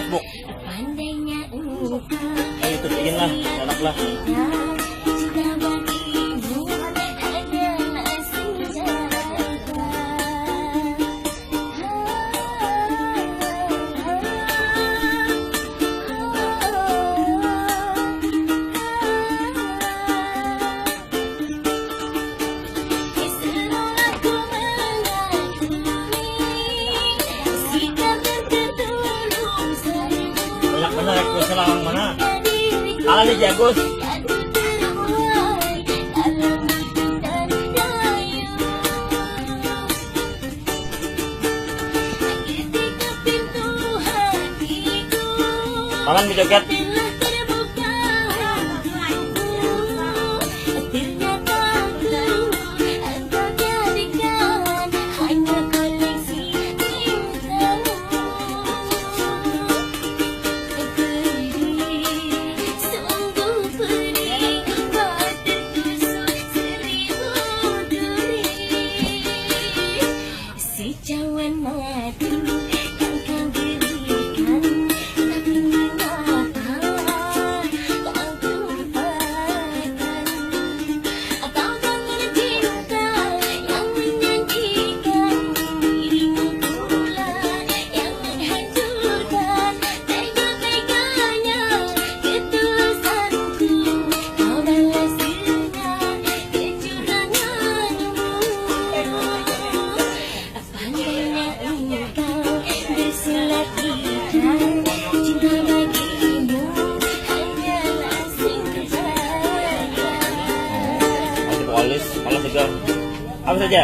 Facebook. Ayo ituin lah, enak lah. Benar aku selang mana? Ali jagus. Kapan berjoget? Cawan madu yang kau berikan, tapi mengapa kau lupakan? Atau dengan cinta yang menjanjikan, dirimu pula yang menghancurkan. Tega-teganya ketulusanku, kau balas dengan kecuranganmu. Bersilat ikan, cinta bagimu hanyalah sengaja. Masih polis, malah segar. Apa saja?